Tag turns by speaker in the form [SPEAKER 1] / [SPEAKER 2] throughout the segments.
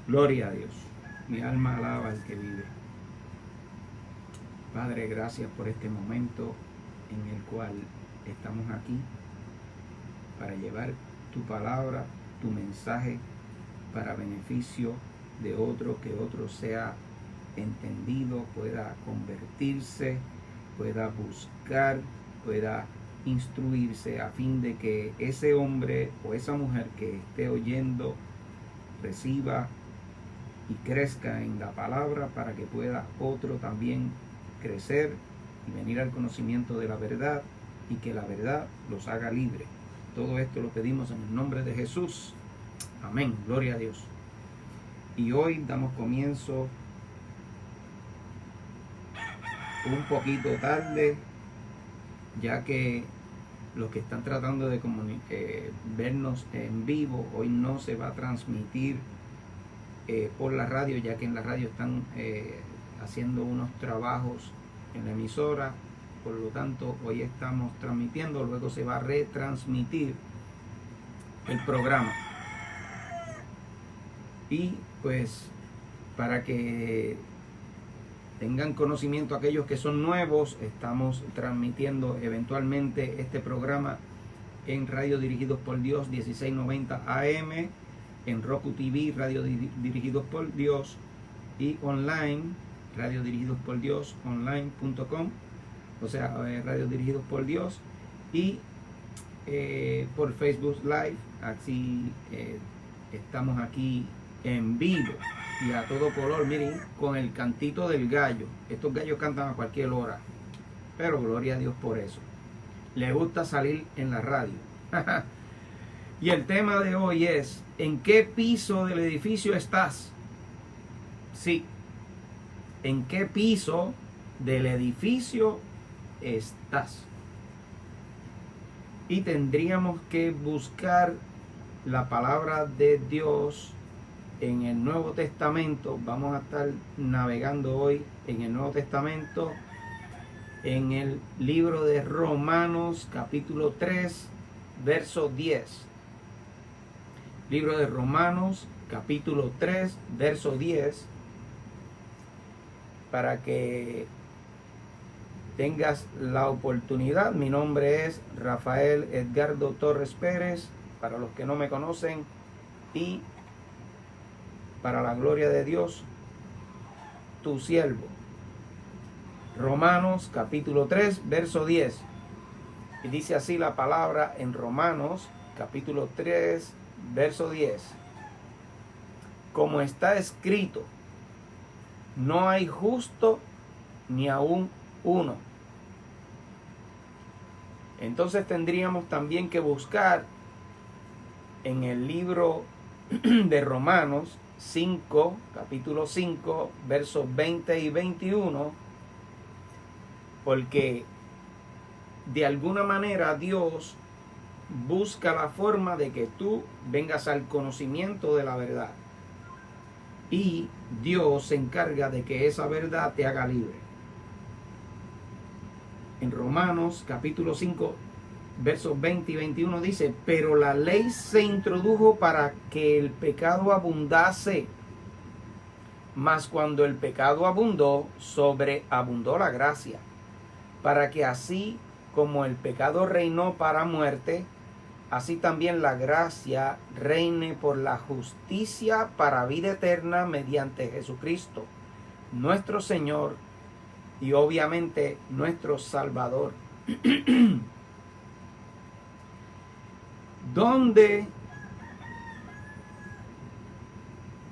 [SPEAKER 1] Gloria a Dios. Mi alma alaba al que vive. Padre, gracias por este momento en el cual estamos aquí para llevar tu palabra, tu mensaje para beneficio de otro, que otro sea entendido, pueda convertirse, pueda buscar, pueda instruirse a fin de que ese hombre o esa mujer que esté oyendo reciba y crezca en la palabra para que pueda otro también crecer y venir al conocimiento de la verdad y que la verdad los haga libres. Todo esto lo pedimos en el nombre de Jesús. Amén. Gloria a Dios. Y hoy damos comienzo un poquito tarde, ya que los que están tratando de vernos en vivo, hoy no se va a transmitir por la radio, ya que en la radio están haciendo unos trabajos en la emisora. Por lo tanto, hoy estamos transmitiendo, luego se va a retransmitir el programa. Y pues para que tengan conocimiento aquellos que son nuevos, estamos transmitiendo eventualmente este programa en Radio Dirigidos por Dios 1690 AM, en Roku TV, Radio Dirigidos por Dios, y online, Radio Dirigidos por Dios online.com, o sea, Radio Dirigidos por Dios, y por Facebook Live. Así estamos aquí en vivo y a todo color, miren, con el cantito del gallo. Estos gallos cantan a cualquier hora, pero gloria a Dios por eso. Les gusta salir en la radio. Y el tema de hoy es: ¿en qué piso del edificio estás? Sí, ¿en qué piso del edificio estás? Y tendríamos que buscar la palabra de Dios en el Nuevo Testamento. Vamos a estar navegando hoy en el Nuevo Testamento, en el libro de Romanos, capítulo 3, verso 10. Libro de Romanos, capítulo 3, verso 10, para que tengas la oportunidad. Mi nombre es Rafael Edgardo Torres Pérez, para los que no me conocen, y para la gloria de Dios, tu siervo. Romanos capítulo 3, verso 10. Y dice así la palabra en Romanos capítulo 3, verso 10. Como está escrito, no hay justo ni aún uno. Entonces tendríamos también que buscar en el libro de Romanos 5, capítulo 5, versos 20 y 21, porque de alguna manera Dios busca la forma de que tú vengas al conocimiento de la verdad, y Dios se encarga de que esa verdad te haga libre. En Romanos capítulo 5, versos 20 y 21 dice: pero la ley se introdujo para que el pecado abundase, mas cuando el pecado abundó, sobreabundó la gracia, para que así como el pecado reinó para muerte, así también la gracia reine por la justicia para vida eterna mediante Jesucristo, nuestro Señor y obviamente nuestro Salvador. ¿Dónde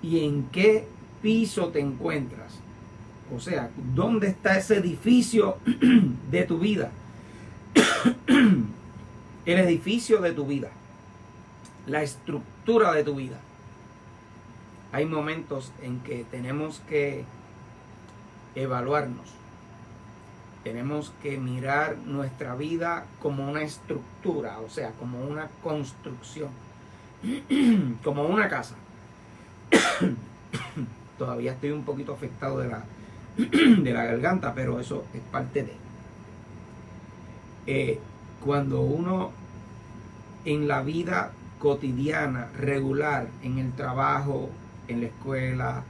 [SPEAKER 1] y en qué piso te encuentras? O sea, ¿dónde está ese edificio de tu vida? El edificio de tu vida, la estructura de tu vida. Hay momentos en que tenemos que evaluarnos. Tenemos que mirar nuestra vida como una estructura, o sea, como una construcción, como una casa. Todavía estoy un poquito afectado de la garganta, pero eso es parte de... cuando uno en la vida cotidiana, regular, en el trabajo, en la escuela,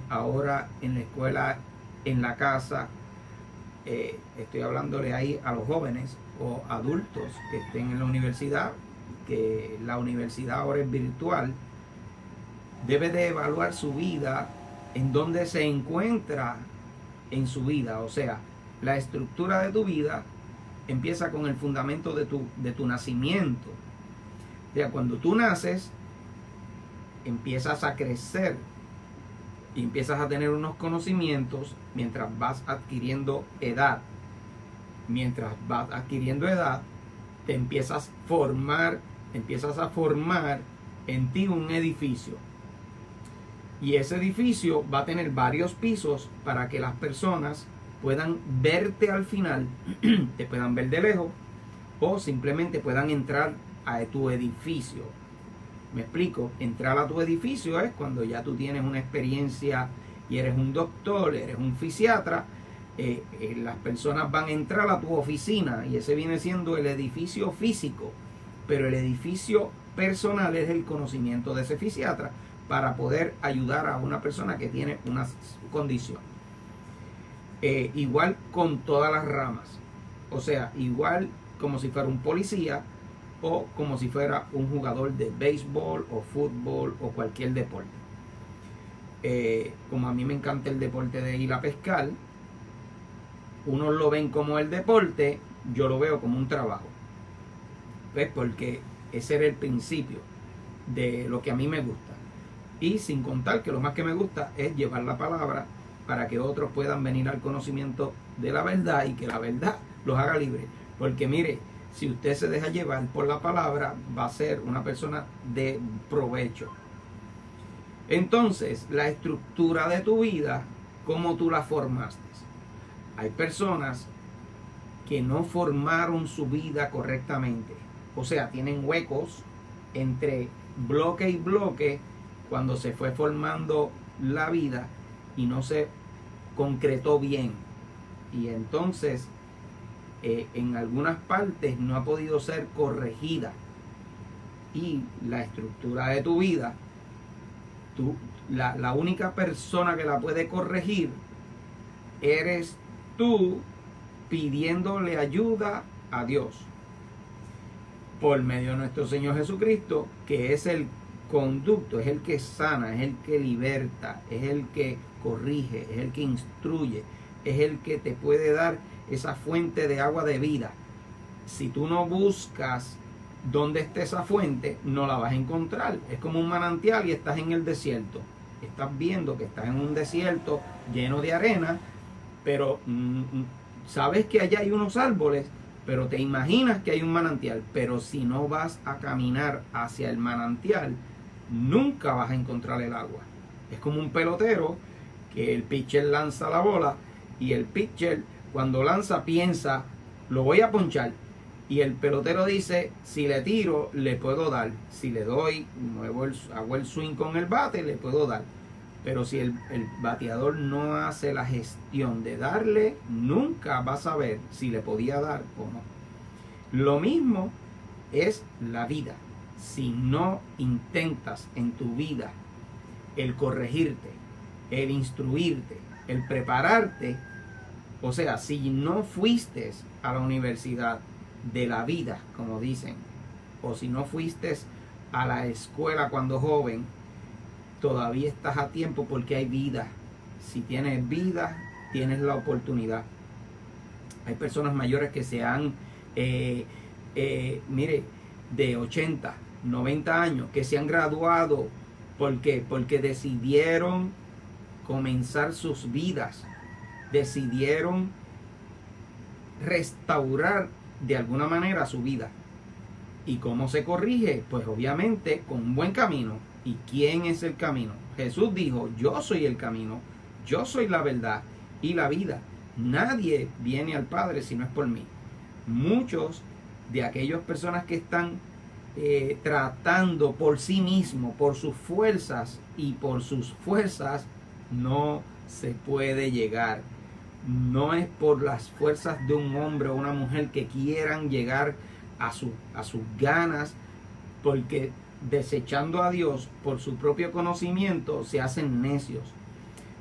[SPEAKER 1] ahora en la escuela, en la casa. Estoy hablándole ahí a los jóvenes o adultos que estén en la universidad, que la universidad ahora es virtual. Debe de evaluar su vida, en dónde se encuentra en su vida. O sea, la estructura de tu vida empieza con el fundamento de tu nacimiento. O sea, cuando tú naces, empiezas a crecer y empiezas a tener unos conocimientos mientras vas adquiriendo edad. Mientras vas adquiriendo edad, te empiezas a formar en ti un edificio. Y ese edificio va a tener varios pisos para que las personas puedan verte al final, te puedan ver de lejos o simplemente puedan entrar a tu edificio. Me explico, entrar a tu edificio es cuando ya tú tienes una experiencia y eres un doctor, eres un fisiatra, las personas van a entrar a tu oficina y ese viene siendo el edificio físico, pero el edificio personal es el conocimiento de ese fisiatra para poder ayudar a una persona que tiene una condición. Igual con todas las ramas, o sea, igual como si fuera un policía o como si fuera un jugador de béisbol o fútbol o cualquier deporte. Como a mí me encanta el deporte de ir a pescar, unos lo ven como el deporte, yo lo veo como un trabajo. ¿Ves? Porque ese era el principio de lo que a mí me gusta. Y sin contar que lo más que me gusta es llevar la palabra para que otros puedan venir al conocimiento de la verdad y que la verdad los haga libres. Porque mire, si usted se deja llevar por la palabra, va a ser una persona de provecho. Entonces, la estructura de tu vida, ¿cómo tú la formaste? Hay personas que no formaron su vida correctamente. O sea, tienen huecos entre bloque y bloque cuando se fue formando la vida y no se concretó bien. Y entonces en algunas partes no ha podido ser corregida. Y la estructura de tu vida, la única persona que la puede corregir eres tú, pidiéndole ayuda a Dios por medio de nuestro Señor Jesucristo, que es el conducto, es el que sana, es el que liberta, es el que corrige, es el que instruye, es el que te puede dar esa fuente de agua de vida. Si tú no buscas dónde esté esa fuente, no la vas a encontrar. Es como un manantial y estás en el desierto. Estás viendo que estás en un desierto lleno de arena, pero sabes que allá hay unos árboles, pero te imaginas que hay un manantial. Pero si no vas a caminar hacia el manantial, nunca vas a encontrar el agua. Es como un pelotero que el pitcher lanza la bola y el pitcher cuando lanza piensa, lo voy a ponchar. Y el pelotero dice, si le tiro, le puedo dar. Si le doy, hago el swing con el bate, le puedo dar. Pero si el bateador no hace la gestión de darle, nunca va a saber si le podía dar o no. Lo mismo es la vida. Si no intentas en tu vida el corregirte, el instruirte, el prepararte, o sea, si no fuiste a la universidad de la vida, como dicen, o si no fuiste a la escuela cuando joven, todavía estás a tiempo porque hay vida. Si tienes vida, tienes la oportunidad. Hay personas mayores que se han, mire, de 80, 90 años, que se han graduado. ¿Por qué? Porque decidieron comenzar sus vidas. Decidieron restaurar de alguna manera su vida. ¿Y cómo se corrige? Pues obviamente con un buen camino. ¿Y quién es el camino? Jesús dijo, yo soy el camino, yo soy la verdad y la vida. Nadie viene al Padre si no es por mí. Muchos de aquellas personas que están tratando por sí mismos, por sus fuerzas, y por sus fuerzas no se puede llegar. No es por las fuerzas de un hombre o una mujer que quieran llegar a sus ganas, porque desechando a Dios por su propio conocimiento, se hacen necios.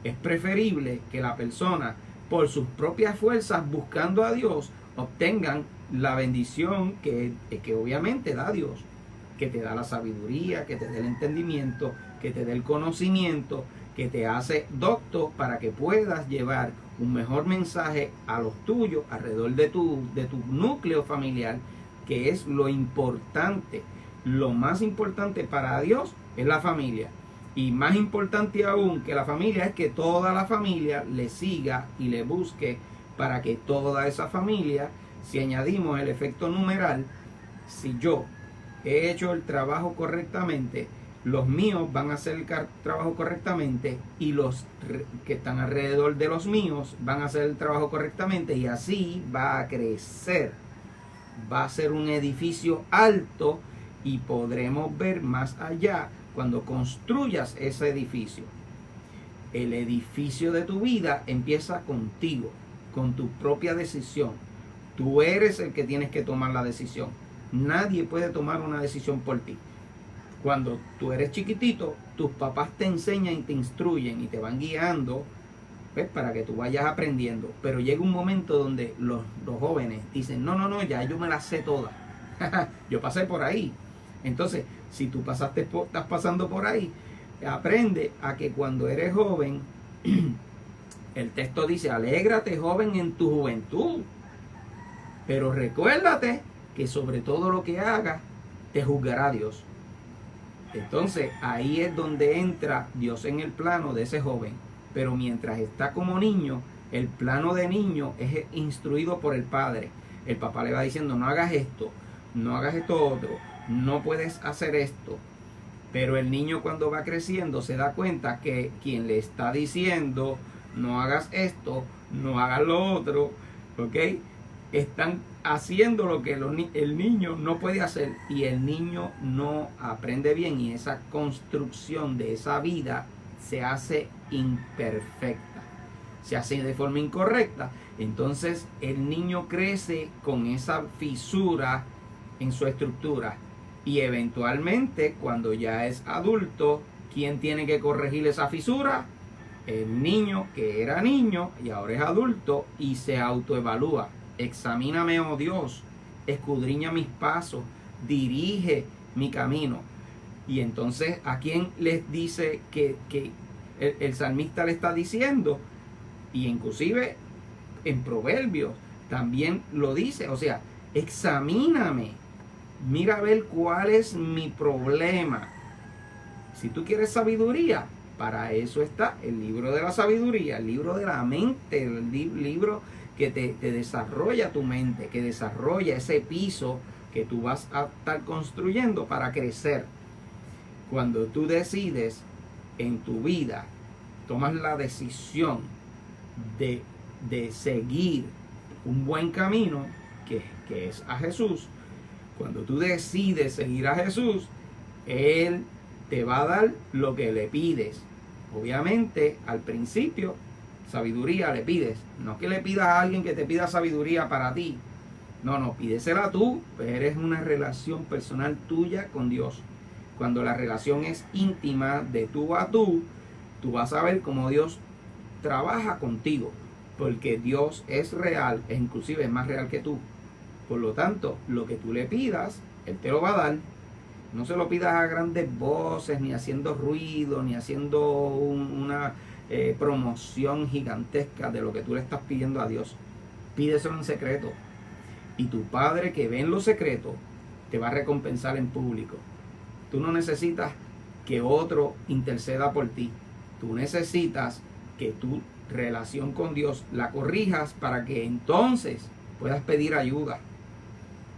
[SPEAKER 1] Es preferible que la persona, por sus propias fuerzas, buscando a Dios, obtengan la bendición que obviamente da Dios, que te da la sabiduría, que te dé el entendimiento, que te dé el conocimiento, que te hace docto para que puedas llevar un mejor mensaje a los tuyos, alrededor de tu núcleo familiar, que es lo importante. Lo más importante para Dios es la familia. Y más importante aún que la familia es que toda la familia le siga y le busque, para que toda esa familia, si añadimos el efecto numeral, si yo he hecho el trabajo correctamente, los míos van a hacer el trabajo correctamente, y los que están alrededor de los míos van a hacer el trabajo correctamente, y así va a crecer. Va a ser un edificio alto y podremos ver más allá cuando construyas ese edificio. El edificio de tu vida empieza contigo, con tu propia decisión. Tú eres el que tienes que tomar la decisión. Nadie puede tomar una decisión por ti. Cuando tú eres chiquitito, tus papás te enseñan y te instruyen y te van guiando, pues, para que tú vayas aprendiendo. Pero llega un momento donde los jóvenes dicen, no, ya yo me las sé todas. Yo pasé por ahí. Entonces, si tú estás pasando por ahí, aprende a que cuando eres joven, el texto dice, alégrate joven en tu juventud, pero recuérdate que sobre todo lo que hagas, te juzgará Dios. Entonces, ahí es donde entra Dios en el plano de ese joven. Pero mientras está como niño, el plano de niño es instruido por el padre. El papá le va diciendo, no hagas esto, no hagas esto otro, no puedes hacer esto. Pero el niño, cuando va creciendo, se da cuenta que quien le está diciendo, no hagas esto, no hagas lo otro, ¿ok? Están haciendo lo que el niño no puede hacer, y el niño no aprende bien, y esa construcción de esa vida se hace imperfecta, se hace de forma incorrecta. Entonces el niño crece con esa fisura en su estructura, y eventualmente, cuando ya es adulto, ¿quién tiene que corregir esa fisura? El niño que era niño y ahora es adulto, y se autoevalúa. Examíname, oh Dios, escudriña mis pasos, dirige mi camino. Y entonces, ¿a quién les dice que el salmista le está diciendo? Y inclusive en Proverbios también lo dice. O sea, examíname, mira a ver cuál es mi problema. Si tú quieres sabiduría, para eso está el libro de la sabiduría, el libro de la mente, el libro que te desarrolla tu mente, que desarrolla ese piso que tú vas a estar construyendo para crecer. Cuando tú decides en tu vida, tomas la decisión de seguir un buen camino, que es a Jesús. Cuando tú decides seguir a Jesús, Él te va a dar lo que le pides. Obviamente, al principio, sabiduría le pides. No que le pidas a alguien que te pida sabiduría para ti. No, pídesela tú. Eres una relación personal tuya con Dios. Cuando la relación es íntima, de tú a tú vas a ver cómo Dios trabaja contigo. Porque Dios es real, e inclusive es más real que tú. Por lo tanto, lo que tú le pidas, Él te lo va a dar. No se lo pidas a grandes voces, ni haciendo ruido, ni haciendo una promoción gigantesca de lo que tú le estás pidiendo a Dios. Pídeselo en secreto. Y tu Padre, que ve en lo secreto, te va a recompensar en público. Tú no necesitas que otro interceda por ti. Tú necesitas que tu relación con Dios la corrijas, para que entonces puedas pedir ayuda.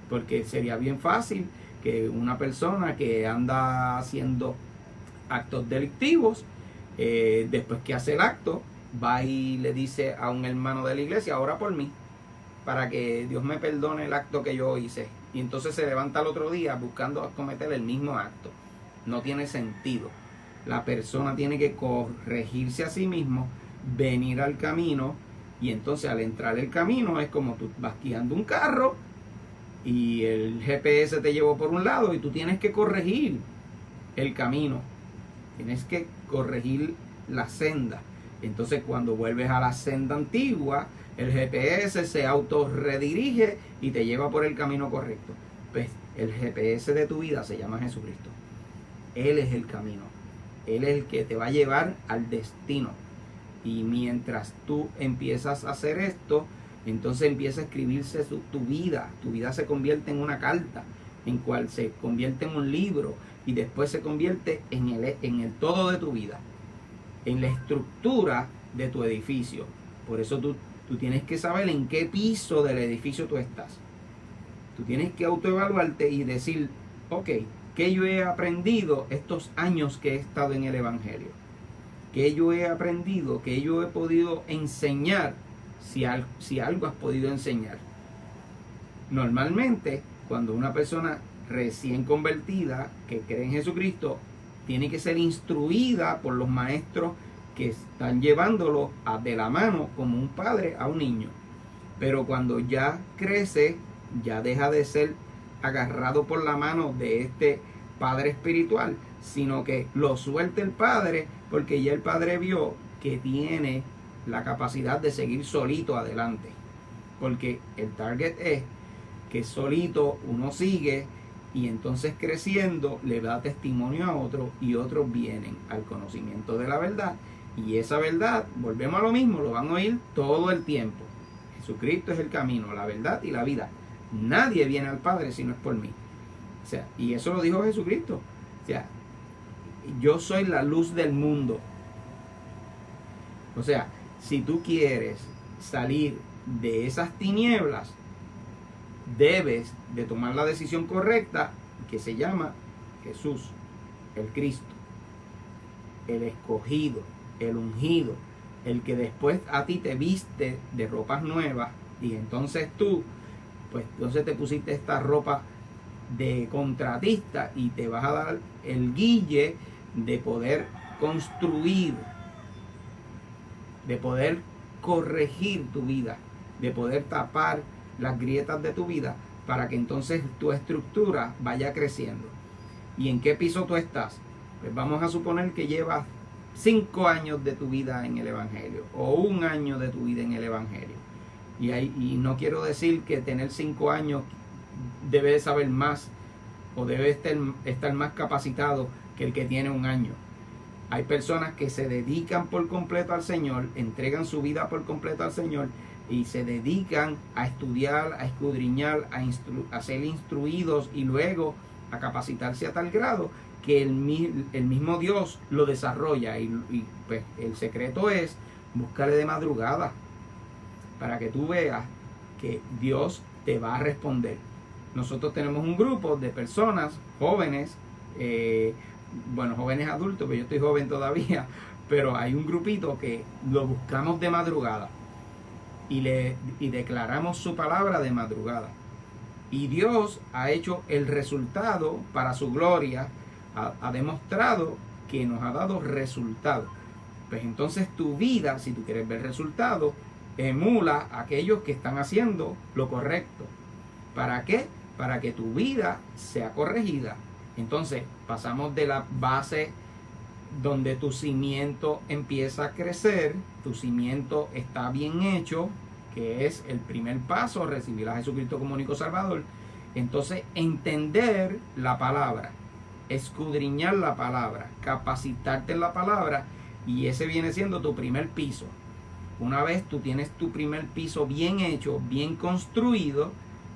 [SPEAKER 1] Porque sería bien fácil que una persona que anda haciendo actos delictivos, después que hace el acto, va y le dice a un hermano de la iglesia, ora por mí, para que Dios me perdone el acto que yo hice. Y entonces se levanta el otro día buscando cometer el mismo acto. No tiene sentido. La persona tiene que corregirse a sí mismo, venir al camino, y entonces al entrar el camino es como tú vas guiando un carro y el GPS te llevó por un lado y tú tienes que corregir. el camino, tienes que corregir la senda. Entonces cuando vuelves a la senda antigua, el GPS se autorredirige y te lleva por el camino correcto. Pues el GPS de tu vida se llama Jesucristo. Él es el camino. Él es el que te va a llevar al destino. Y mientras tú empiezas a hacer esto, entonces empieza a escribirse tu vida. Tu vida se convierte en una carta, en cual se convierte en un libro y después se convierte en el todo de tu vida, en la estructura de tu edificio. Por eso tú tienes que saber en qué piso del edificio tú estás. Tú tienes que autoevaluarte y decir, ok, ¿qué yo he aprendido estos años que he estado en el Evangelio? ¿Qué yo he aprendido? ¿Qué yo he podido enseñar? Si algo has podido enseñar. Normalmente, cuando una persona recién convertida, que cree en Jesucristo, tiene que ser instruida por los maestros que están llevándolo de la mano como un padre a un niño. Pero cuando ya crece, ya deja de ser agarrado por la mano de este padre espiritual, sino que lo suelta el padre, porque ya el padre vio que tiene la capacidad de seguir solito adelante. Porque el target es que solito uno sigue y entonces creciendo le da testimonio a otro y otros vienen al conocimiento de la verdad. Y esa verdad, volvemos a lo mismo, lo van a oír todo el tiempo. Jesucristo es el camino, la verdad y la vida. Nadie viene al Padre si no es por mí. O sea, y eso lo dijo Jesucristo. O sea, yo soy la luz del mundo. O sea, si tú quieres salir de esas tinieblas, debes de tomar la decisión correcta, que se llama Jesús, el Cristo, el escogido, el ungido, el que después a ti te viste de ropas nuevas y entonces tú, pues entonces te pusiste esta ropa de contratista y te vas a dar el guille de poder construir, de poder corregir tu vida, de poder tapar las grietas de tu vida para que entonces tu estructura vaya creciendo. ¿Y en qué piso tú estás? Pues vamos a suponer que llevas 5 años de tu vida en el Evangelio o 1 año de tu vida en el Evangelio. Y no quiero decir que tener 5 años debe saber más o debe estar más capacitado que el que tiene 1 año. Hay personas que se dedican por completo al Señor, entregan su vida por completo al Señor y se dedican a estudiar, a escudriñar, a ser instruidos y luego a capacitarse a tal grado que el mismo Dios lo desarrolla. Y pues el secreto es buscarle de madrugada para que tú veas que Dios te va a responder. Nosotros tenemos un grupo de personas jóvenes, jóvenes adultos, pero yo estoy joven todavía, pero hay un grupito que lo buscamos de madrugada y declaramos su palabra de madrugada. Y Dios ha hecho el resultado para su gloria, ha demostrado que nos ha dado resultados. Pues entonces tu vida, si tú quieres ver resultados, emula a aquellos que están haciendo lo correcto. ¿Para qué? Para que tu vida sea corregida. Entonces pasamos de la base donde tu cimiento empieza a crecer, tu cimiento está bien hecho, que es el primer paso, recibir a Jesucristo como único Salvador. Entonces entender la palabra, escudriñar la palabra, capacitarte en la palabra, y ese viene siendo tu primer piso. Una vez tú tienes tu primer piso bien hecho, bien construido,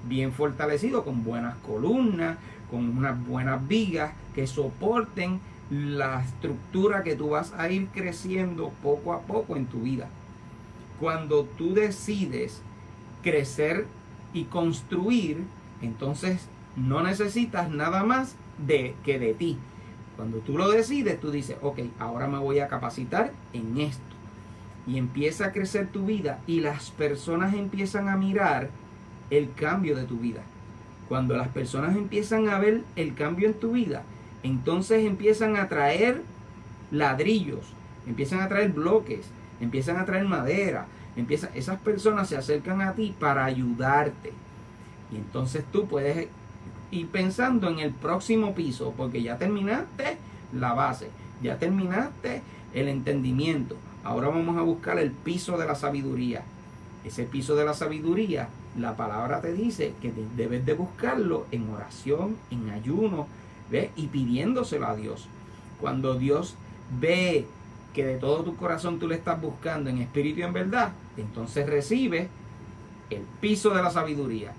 [SPEAKER 1] bien fortalecido, con buenas columnas, con unas buenas vigas que soporten la estructura que tú vas a ir creciendo poco a poco en tu vida. Cuando tú decides crecer y construir, entonces no necesitas nada más que de ti. Cuando tú lo decides, tú dices, ok, ahora me voy a capacitar en esto. Y empieza a crecer tu vida y las personas empiezan a mirar el cambio de tu vida. Cuando las personas empiezan a ver el cambio en tu vida, entonces empiezan a traer ladrillos, empiezan a traer bloques, empiezan a traer madera, esas personas se acercan a ti para ayudarte. Y entonces tú puedes ir pensando en el próximo piso, porque ya terminaste la base, ya terminaste el entendimiento. Ahora vamos a buscar el piso de la sabiduría. Ese piso de la sabiduría, la palabra te dice que debes de buscarlo en oración, en ayuno, ¿ves? Y pidiéndoselo a Dios. Cuando Dios ve que de todo tu corazón tú le estás buscando en espíritu y en verdad, entonces recibe el piso de la sabiduría.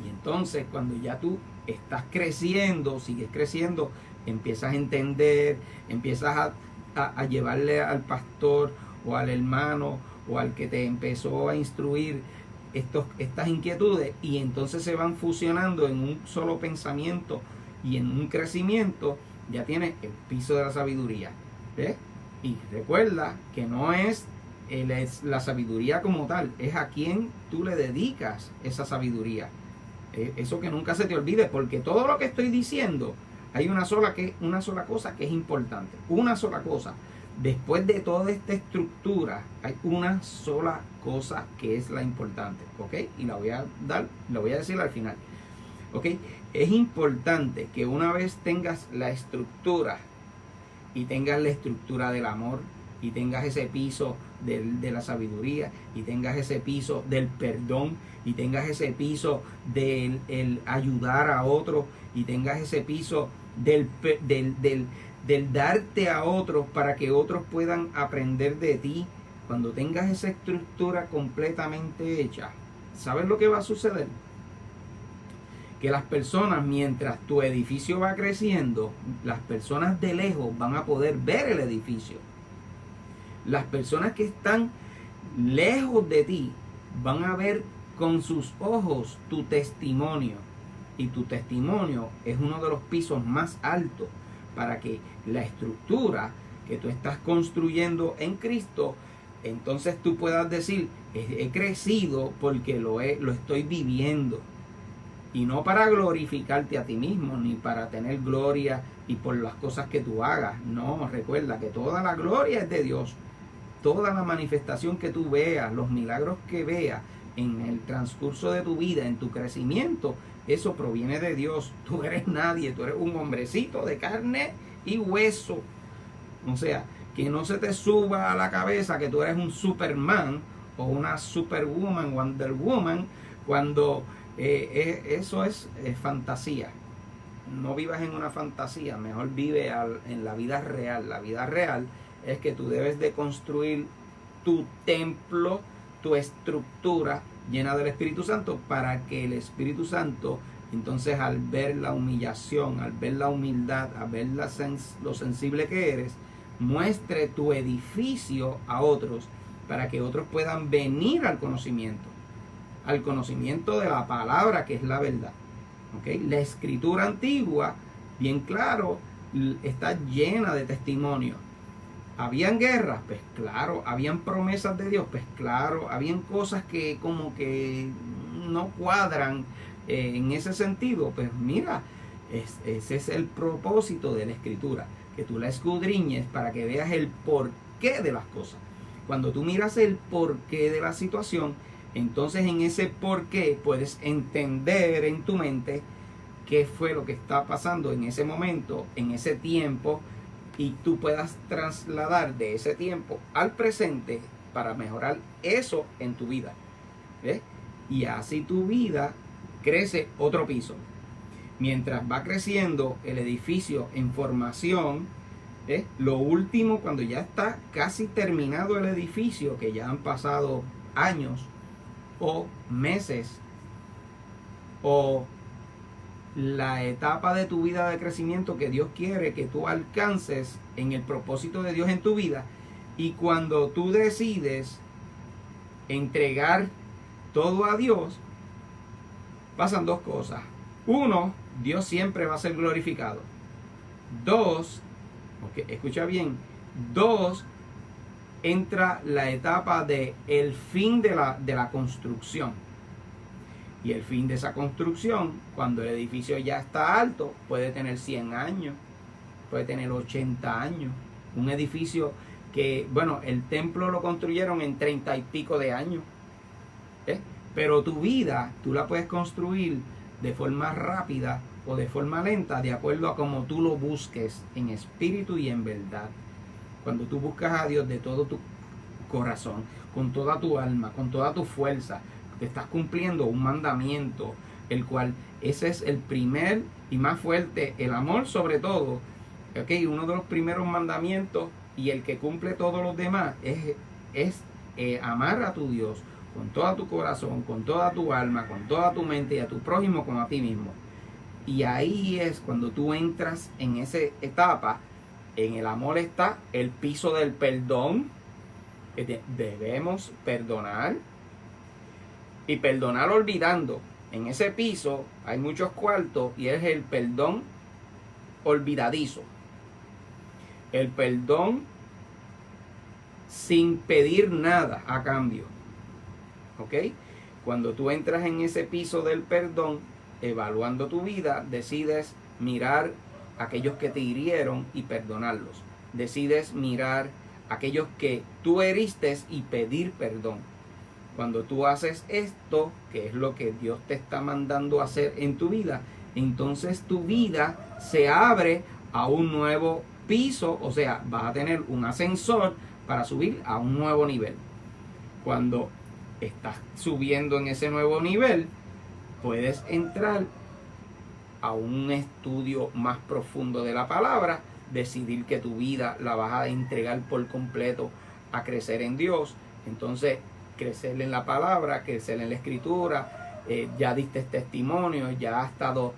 [SPEAKER 1] Y entonces cuando ya tú estás creciendo, sigues creciendo, empiezas a entender, empiezas a llevarle al pastor o al hermano o al que te empezó a instruir estas inquietudes, y entonces se van fusionando en un solo pensamiento y en un crecimiento. Ya tienes el piso de la sabiduría, ¿ves? Y recuerda que no es la sabiduría como tal, es a quien tú le dedicas esa sabiduría. Eso que nunca se te olvide, porque todo lo que estoy diciendo, hay una sola cosa que es importante, una sola cosa. Después de toda esta estructura, hay una sola cosa que es la importante, ¿ok? Y la voy a decir al final, ¿ok? Es importante que una vez tengas la estructura, y tengas la estructura del amor, y tengas ese piso de la sabiduría, y tengas ese piso del perdón, y tengas ese piso del el ayudar a otro, y tengas ese piso del darte a otros para que otros puedan aprender de ti. Cuando tengas esa estructura completamente hecha, ¿sabes lo que va a suceder? Que las personas, mientras tu edificio va creciendo, las personas de lejos van a poder ver el edificio. Las personas que están lejos de ti van a ver con sus ojos tu testimonio. Y tu testimonio es uno de los pisos más altos para que la estructura que tú estás construyendo en Cristo, entonces tú puedas decir, he crecido porque lo estoy viviendo. Y no para glorificarte a ti mismo, ni para tener gloria y por las cosas que tú hagas. No, recuerda que toda la gloria es de Dios. Toda la manifestación que tú veas, los milagros que veas en el transcurso de tu vida, en tu crecimiento, eso proviene de Dios. Tú eres nadie, tú eres un hombrecito de carne y hueso. O sea, que no se te suba a la cabeza que tú eres un Superman o una Superwoman, Wonder Woman, cuando eso es fantasía. No vivas en una fantasía, mejor vive en la vida real. La vida real es que tú debes de construir tu templo, tu estructura llena del Espíritu Santo, para que el Espíritu Santo, entonces, al ver la humillación, al ver la humildad, al ver lo sensible que eres, muestre tu edificio a otros, para que otros puedan venir al conocimiento de la palabra, que es la verdad. ¿Okay? La escritura antigua, bien claro, está llena de testimonios. ¿Habían guerras? Pues claro. ¿Habían promesas de Dios? Pues claro. ¿Habían cosas que como que no cuadran en ese sentido? Pues mira, ese es el propósito de la escritura, que tú la escudriñes para que veas el porqué de las cosas. Cuando tú miras el porqué de la situación, entonces en ese porqué puedes entender en tu mente qué fue lo que está pasando en ese momento, en ese tiempo, y tú puedas trasladar de ese tiempo al presente para mejorar eso en tu vida. ¿Ves? Y así tu vida crece otro piso. Mientras va creciendo el edificio en formación, lo último, cuando ya está casi terminado el edificio, que ya han pasado años o meses, o la etapa de tu vida de crecimiento que Dios quiere que tú alcances en el propósito de Dios en tu vida, y cuando tú decides entregar todo a Dios, pasan dos cosas. Uno, Dios siempre va a ser glorificado. Dos, escucha bien, dos, entra la etapa de el fin de la construcción. Y el fin de esa construcción, cuando el edificio ya está alto, puede tener 100 años, puede tener 80 años. Un edificio que, bueno, el templo lo construyeron en 30 y pico de años. Pero tu vida, tú la puedes construir de forma rápida o de forma lenta, de acuerdo a cómo tú lo busques en espíritu y en verdad. Cuando tú buscas a Dios de todo tu corazón, con toda tu alma, con toda tu fuerza, te estás cumpliendo un mandamiento, el cual ese es el primer y más fuerte, el amor sobre todo. Uno de los primeros mandamientos y el que cumple todos los demás es amar a tu Dios con todo tu corazón, con toda tu alma, con toda tu mente y a tu prójimo como a ti mismo. Y ahí es cuando tú entras en esa etapa. En el amor está el piso del perdón. Debemos perdonar y perdonar olvidando. En ese piso hay muchos cuartos y es el perdón olvidadizo. El perdón sin pedir nada a cambio. ¿Ok? Cuando tú entras en ese piso del perdón, evaluando tu vida, decides mirar a aquellos que te hirieron y perdonarlos. Decides mirar a aquellos que tú heriste y pedir perdón. Cuando tú haces esto, que es lo que Dios te está mandando a hacer en tu vida, entonces tu vida se abre a un nuevo piso, o sea, vas a tener un ascensor para subir a un nuevo nivel. Cuando estás subiendo en ese nuevo nivel, puedes entrar a un estudio más profundo de la palabra, decidir que tu vida la vas a entregar por completo a crecer en Dios. Entonces, crecer en la palabra, crecer en la escritura, ya diste testimonio, ya has estado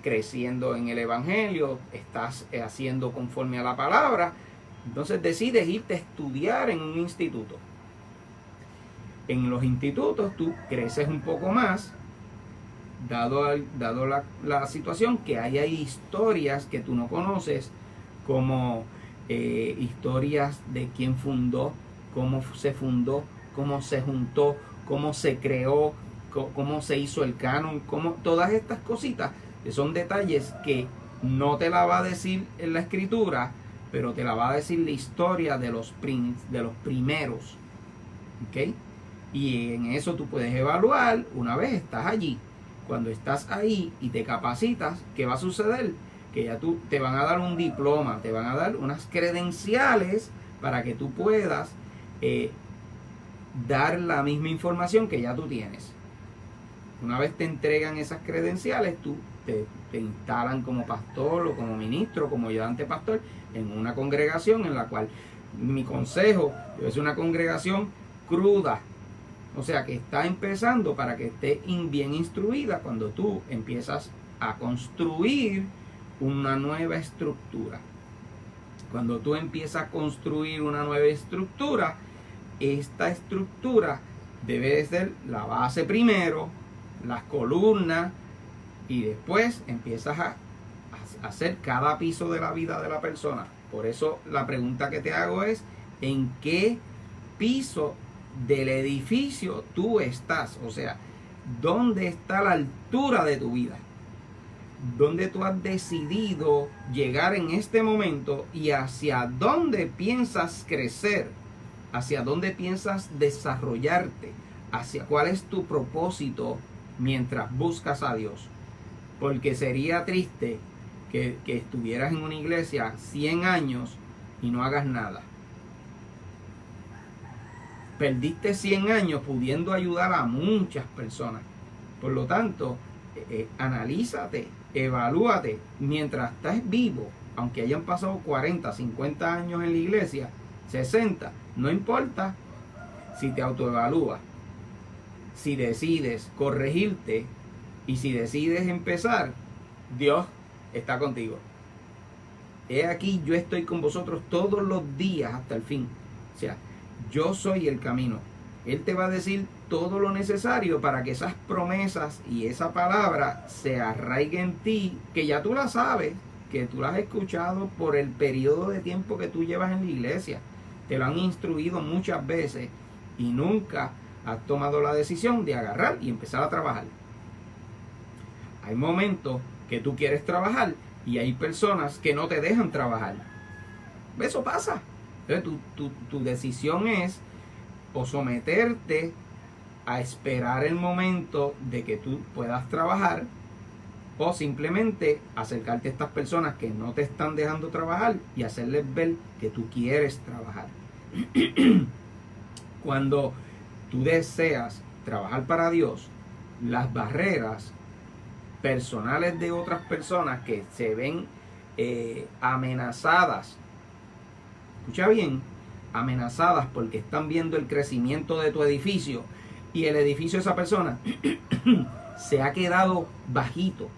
[SPEAKER 1] creciendo en el evangelio, estás haciendo conforme a la palabra. Entonces decides irte a estudiar en un instituto. En los institutos tú creces un poco más, dado la situación que hay historias que tú no conoces, como historias de quién fundó, cómo se fundó, cómo se juntó, cómo se creó, cómo se hizo el canon, todas estas cositas que son detalles que no te la va a decir en la escritura, pero te la va a decir la historia de los primeros. ¿Ok? Y en eso tú puedes evaluar una vez estás allí. Cuando estás ahí y te capacitas, ¿qué va a suceder? Que ya te van a dar un diploma, te van a dar unas credenciales para que tú puedas dar la misma información que ya tú tienes. Una vez te entregan esas credenciales, tú te instalan como pastor o como ministro, como ayudante pastor en una congregación en la cual mi consejo es una congregación cruda. O sea, que está empezando para que esté bien instruida cuando tú empiezas a construir una nueva estructura. Cuando tú empiezas a construir una nueva estructura, esta estructura debe ser la base primero, las columnas, y después empiezas a hacer cada piso de la vida de la persona. Por eso la pregunta que te hago es, ¿en qué piso del edificio tú estás? O sea, ¿dónde está la altura de tu vida? ¿Dónde tú has decidido llegar en este momento y hacia dónde piensas crecer? ¿Hacia dónde piensas desarrollarte? ¿Hacia cuál es tu propósito mientras buscas a Dios? Porque sería triste que estuvieras en una iglesia 100 años y no hagas nada. Perdiste 100 años pudiendo ayudar a muchas personas. Por lo tanto, analízate, evalúate. Mientras estás vivo, aunque hayan pasado 40, 50 años en la iglesia, 60, no importa. Si te autoevalúas, si decides corregirte y si decides empezar, Dios está contigo. He aquí, yo estoy con vosotros todos los días hasta el fin. O sea, yo soy el camino. Él te va a decir todo lo necesario para que esas promesas y esa palabra se arraigue en ti, que ya tú la sabes, que tú la has escuchado por el periodo de tiempo que tú llevas en la iglesia. Te lo han instruido muchas veces y nunca has tomado la decisión de agarrar y empezar a trabajar. Hay momentos que tú quieres trabajar y hay personas que no te dejan trabajar. Eso pasa. Entonces tu decisión es o someterte a esperar el momento de que tú puedas trabajar, o simplemente acercarte a estas personas que no te están dejando trabajar y hacerles ver que tú quieres trabajar. Cuando tú deseas trabajar para Dios, las barreras personales de otras personas que se ven amenazadas, escucha bien, amenazadas porque están viendo el crecimiento de tu edificio y el edificio de esa persona se ha quedado bajito,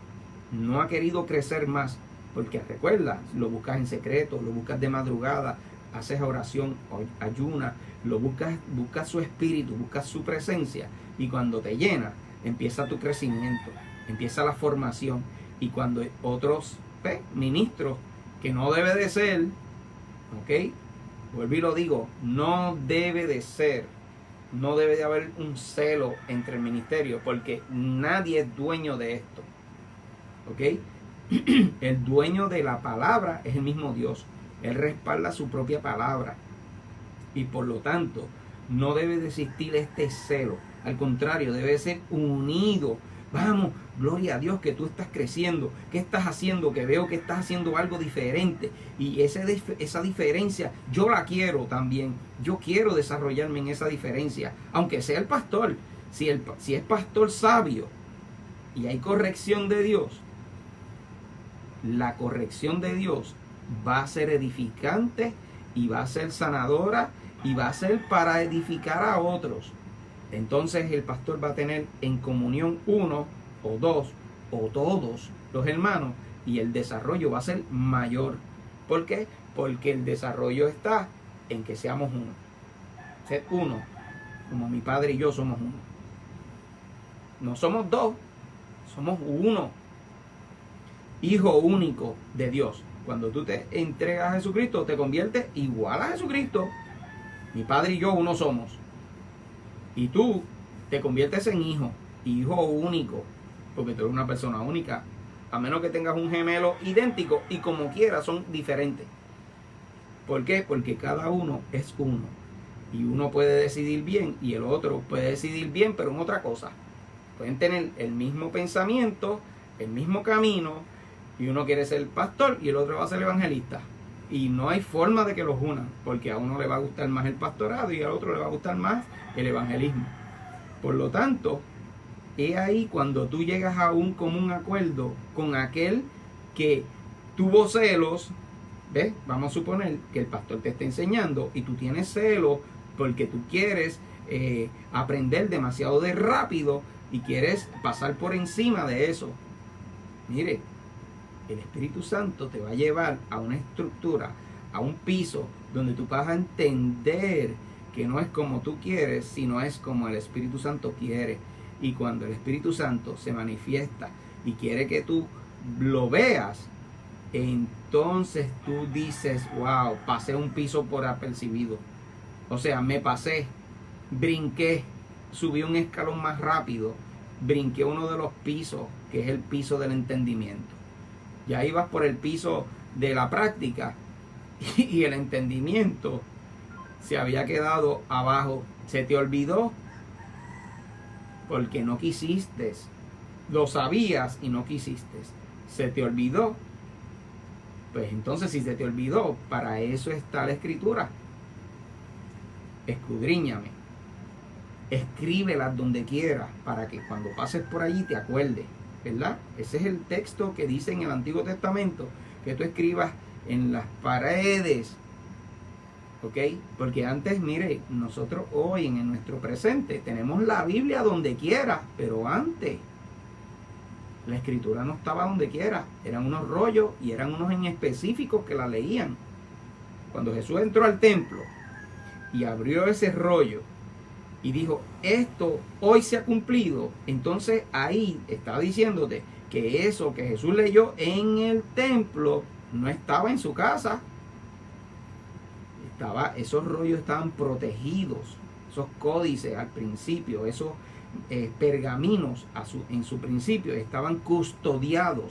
[SPEAKER 1] no ha querido crecer más, porque recuerda, lo buscas en secreto, lo buscas de madrugada, haces oración, ayunas, lo buscas su espíritu, buscas su presencia, y cuando te llena, empieza tu crecimiento, empieza la formación, y cuando otros ministros, que no debe de ser, ¿ok? Vuelvo y lo digo, no debe de ser, no debe de haber un celo entre el ministerio, porque nadie es dueño de esto, ¿ok? El dueño de la palabra es el mismo Dios. Él respalda su propia palabra y por lo tanto no debe de existir este celo. Al contrario, debe ser unido. Vamos, gloria a Dios que tú estás creciendo. ¿Qué estás haciendo? Que veo que estás haciendo algo diferente. Y esa diferencia yo la quiero también. Yo quiero desarrollarme en esa diferencia. Aunque sea el pastor. Si es pastor sabio y hay corrección de Dios, la corrección de Dios va a ser edificante y va a ser sanadora y va a ser para edificar a otros. Entonces el pastor va a tener en comunión uno o dos o todos los hermanos y el desarrollo va a ser mayor. ¿Por qué? Porque el desarrollo está en que seamos uno. Ser uno, como mi padre y yo somos uno. No somos dos, somos uno. Hijo único de Dios. Cuando tú te entregas a Jesucristo, te conviertes igual a Jesucristo. Mi padre y yo uno somos. Y tú te conviertes en hijo único, porque tú eres una persona única, a menos que tengas un gemelo idéntico y como quiera son diferentes. ¿Por qué? Porque cada uno es uno. Y uno puede decidir bien y el otro puede decidir bien, pero en otra cosa. Pueden tener el mismo pensamiento, el mismo camino, y uno quiere ser pastor y el otro va a ser evangelista. Y no hay forma de que los unan, porque a uno le va a gustar más el pastorado y al otro le va a gustar más el evangelismo. Por lo tanto, es ahí cuando tú llegas a un común acuerdo con aquel que tuvo celos, ¿ves? Vamos a suponer que el pastor te está enseñando y tú tienes celos porque tú quieres aprender demasiado de rápido y quieres pasar por encima de eso. Mire, el Espíritu Santo te va a llevar a una estructura, a un piso donde tú vas a entender que no es como tú quieres, sino es como el Espíritu Santo quiere. Y cuando el Espíritu Santo se manifiesta y quiere que tú lo veas, entonces tú dices, wow, pasé un piso por apercibido. O sea, me pasé, brinqué, subí un escalón más rápido, brinqué uno de los pisos, que es el piso del entendimiento. Ya ibas por el piso de la práctica y el entendimiento se había quedado abajo. Se te olvidó porque no quisiste. Lo sabías y no quisiste. Se te olvidó. Pues entonces si se te olvidó, para eso está la escritura. Escudriñame. Escríbelas donde quieras para que cuando pases por allí te acuerdes. ¿Verdad? Ese es el texto que dice en el Antiguo Testamento, que tú escribas en las paredes, ¿ok? Porque antes, mire, nosotros hoy en nuestro presente tenemos la Biblia donde quiera, pero antes la escritura no estaba donde quiera, eran unos rollos y eran unos en específicos que la leían. Cuando Jesús entró al templo y abrió ese rollo y dijo, esto hoy se ha cumplido, entonces ahí está diciéndote que eso que Jesús leyó en el templo no estaba en su casa. Esos rollos estaban protegidos, esos códices al principio, esos pergaminos en su principio estaban custodiados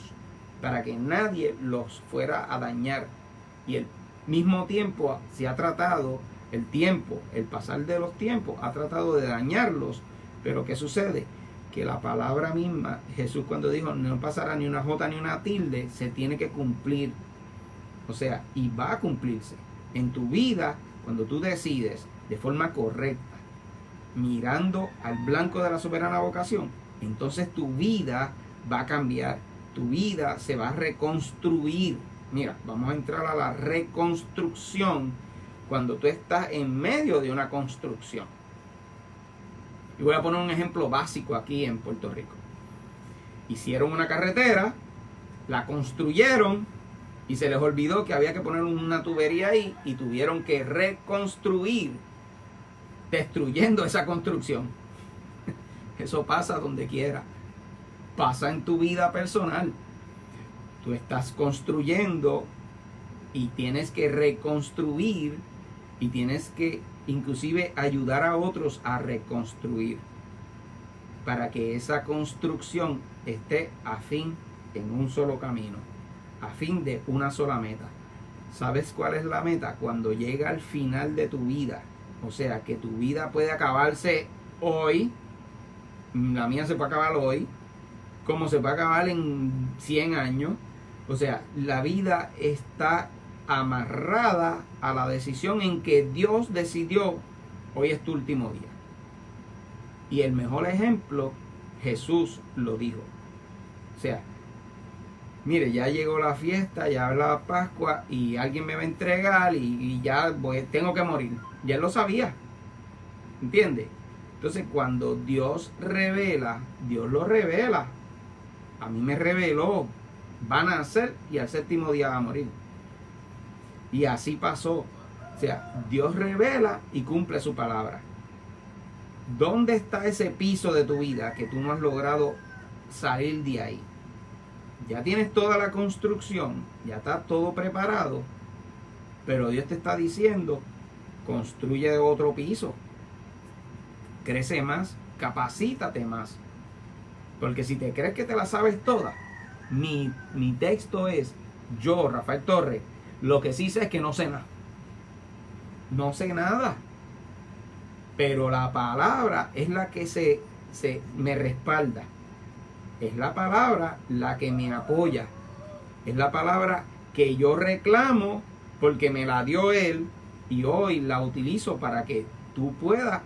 [SPEAKER 1] para que nadie los fuera a dañar. Y al mismo tiempo se ha tratado el pasar de los tiempos ha tratado de dañarlos, pero ¿qué sucede? que la palabra misma, Jesús cuando dijo no pasará ni una jota ni una tilde, se tiene que cumplir. O sea, y va a cumplirse. En tu vida, cuando tú decides de forma correcta, mirando al blanco de la soberana vocación, entonces tu vida va a cambiar. Tu vida se va a reconstruir. Mira, vamos a entrar a la reconstrucción cuando tú estás en medio de una construcción. Y voy a poner un ejemplo básico aquí en Puerto Rico. Hicieron una carretera, la construyeron y se les olvidó que había que poner una tubería ahí y tuvieron que reconstruir, destruyendo esa construcción. Eso pasa donde quiera. Pasa en tu vida personal. Tú estás construyendo y tienes que reconstruir y tienes que inclusive ayudar a otros a reconstruir para que esa construcción esté a fin en un solo camino, a fin de una sola meta. ¿Sabes cuál es la meta? Cuando llega al final de tu vida, o sea que tu vida puede acabarse hoy, la mía se puede acabar hoy, como se puede acabar en 100 años. O sea, la vida está amarrada a la decisión en que Dios decidió, hoy es tu último día. Y el mejor ejemplo, Jesús lo dijo. O sea, mire, ya llegó la fiesta, ya la Pascua y alguien me va a entregar y ya tengo que morir. Ya él lo sabía. ¿Entiendes? Entonces, cuando Dios revela, Dios lo revela. A mí me reveló, va a nacer y al séptimo día va a morir. Y así pasó. O sea, Dios revela y cumple su palabra. ¿Dónde está ese piso de tu vida que tú no has logrado salir de ahí? Ya tienes toda la construcción, ya está todo preparado, pero Dios te está diciendo, construye otro piso, crece más, capacítate más. Porque si te crees que te la sabes toda, mi texto es, yo, Rafael Torres, lo que sí sé es que no sé nada. No sé nada. Pero la palabra es la que me respalda. Es la palabra la que me apoya. Es la palabra que yo reclamo porque me la dio Él y hoy la utilizo para que tú puedas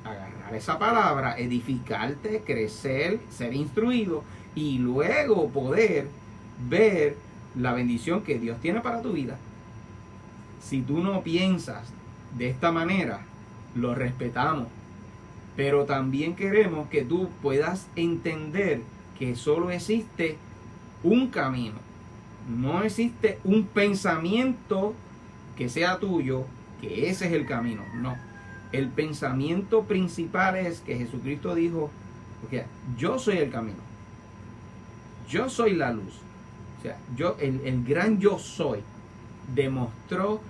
[SPEAKER 1] agarrar esa palabra, edificarte, crecer, ser instruido y luego poder ver la bendición que Dios tiene para tu vida. Si tú no piensas de esta manera, lo respetamos, pero también queremos que tú puedas entender que solo existe un camino, no existe un pensamiento que sea tuyo, que ese es el camino, no. El pensamiento principal es que Jesucristo dijo, porque yo soy el camino, yo soy la luz, o sea, el gran yo soy, demostró